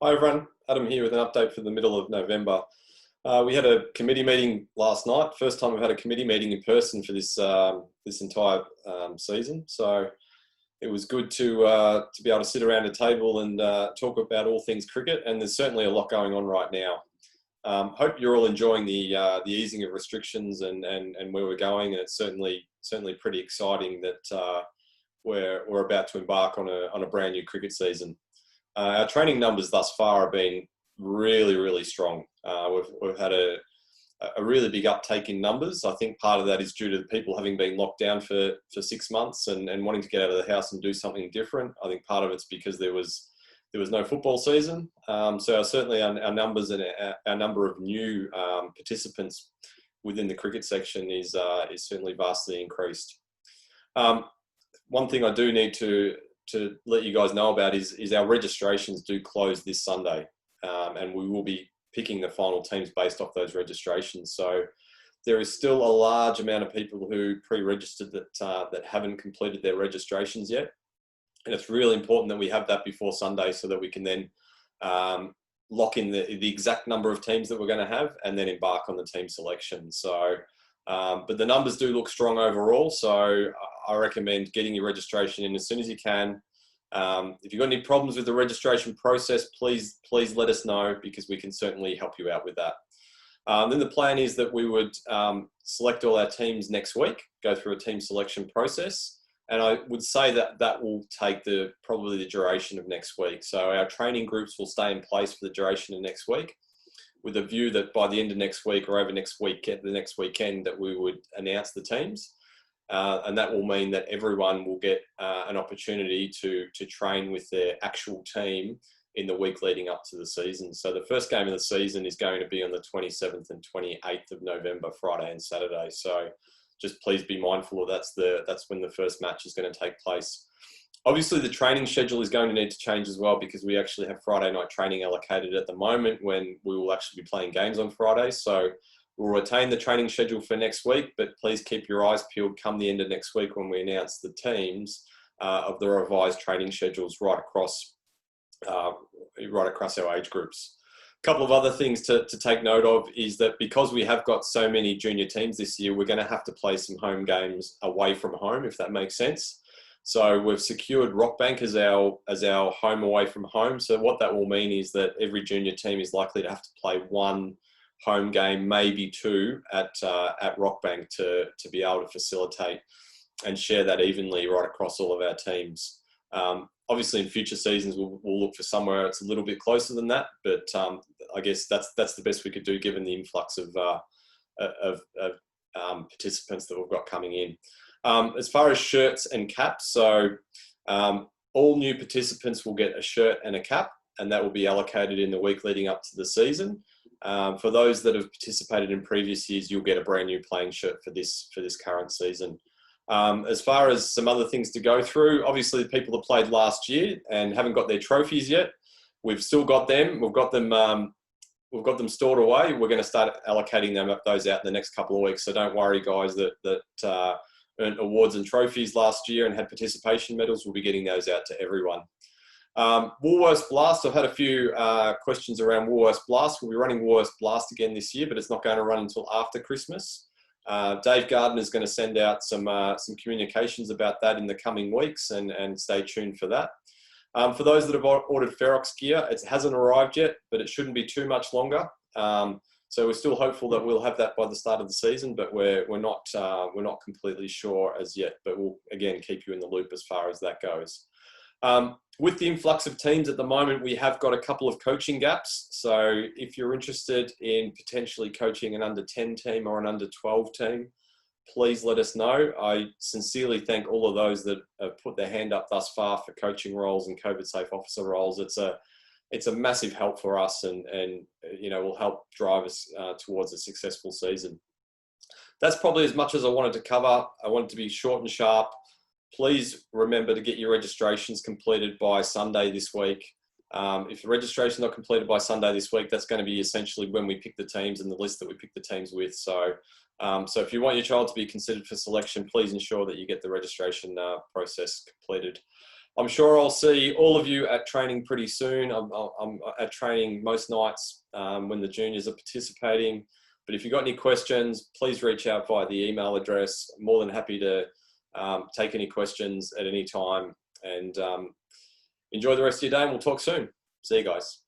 Hi everyone, Adam here with an update for the middle of November. We had a committee meeting last night. First time we've had a committee meeting in person for this entire season. So it was good to be able to sit around a table and talk about all things cricket. And there's certainly a lot going on right now. Hope you're all enjoying the easing of restrictions and where we're going. And it's certainly pretty exciting that we're about to embark on a brand new cricket season. Our training numbers thus far have been really strong. We've had a really big uptake in numbers. I think part of that is due to the people having been locked down for 6 months and wanting to get out of the house and do something different. I think part of it's because there was no football season. So certainly our numbers and our number of new participants within the cricket section is certainly vastly increased. One thing I do need to let you guys know about is our registrations do close this Sunday, and we will be picking the final teams based off those registrations. So there is still a large amount of people who pre-registered that haven't completed their registrations yet, and it's really important that we have that before Sunday so that we can then lock in the exact number of teams that we're going to have and then embark on the team selection. So but the numbers do look strong overall, so I recommend getting your registration in as soon as you can. If you've got any problems with the registration process, please let us know, because we can certainly help you out with that. Then the plan is that we would select all our teams next week, go through a team selection process, and I would say that will take probably the duration of next week. So our training groups will stay in place for the duration of next week, with a view that by the end of next week or over next week, the next weekend, that we would announce the teams. And that will mean that everyone will get an opportunity to train with their actual team in the week leading up to the season. So the first game of the season is going to be on the 27th and 28th of November, Friday and Saturday. So just please be mindful of that's when the first match is going to take place. Obviously, the training schedule is going to need to change as well, because we actually have Friday night training allocated at the moment, when we will actually be playing games on Fridays. So we'll retain the training schedule for next week, but please keep your eyes peeled come the end of next week when we announce the teams of the revised training schedules right across our age groups. A couple of other things to take note of is that because we have got so many junior teams this year, we're going to have to play some home games away from home, if that makes sense. So we've secured Rockbank as our home away from home. So what that will mean is that every junior team is likely to have to play one home game, maybe two, at Rockbank to be able to facilitate and share that evenly right across all of our teams. Obviously, in future seasons, we'll look for somewhere it's a little bit closer than that, but I guess that's the best we could do given the influx of participants that we've got coming in. As far as shirts and caps, so all new participants will get a shirt and a cap, and that will be allocated in the week leading up to the season. For those that have participated in previous years, you'll get a brand new playing shirt for this current season. As far as some other things to go through, obviously the people that played last year and haven't got their trophies yet, we've still got them. We've got them stored away. We're going to start allocating those out in the next couple of weeks. So don't worry, guys, that earned awards and trophies last year and had participation medals. We'll be getting those out to everyone. Woolworths Blast, I've had a few questions around Woolworths Blast. We'll be running Woolworths Blast again this year, but it's not going to run until after Christmas. Dave Gardner is going to send out some communications about that in the coming weeks, and stay tuned for that. For those that have ordered Ferox gear, it hasn't arrived yet, but it shouldn't be too much longer. So we're still hopeful that we'll have that by the start of the season, but we're not completely sure as yet. But we'll again keep you in the loop as far as that goes. With the influx of teams at the moment, we have got a couple of coaching gaps. So if you're interested in potentially coaching an under 10 team or an under 12 team, please let us know. I sincerely thank all of those that have put their hand up thus far for coaching roles and COVID safe officer roles. It's a massive help for us, and will help drive us towards a successful season. That's probably as much as I wanted to cover. I wanted to be short and sharp. Please remember to get your registrations completed by Sunday this week. If the registration is not completed by Sunday this week, that's going to be essentially when we pick the teams and the list that we pick the teams with. So if you want your child to be considered for selection, please ensure that you get the registration process completed. I'm sure I'll see all of you at training pretty soon. I'm at training most nights when the juniors are participating. But if you've got any questions, please reach out via the email address. I'm more than happy to take any questions at any time. And enjoy the rest of your day, and we'll talk soon. See you guys.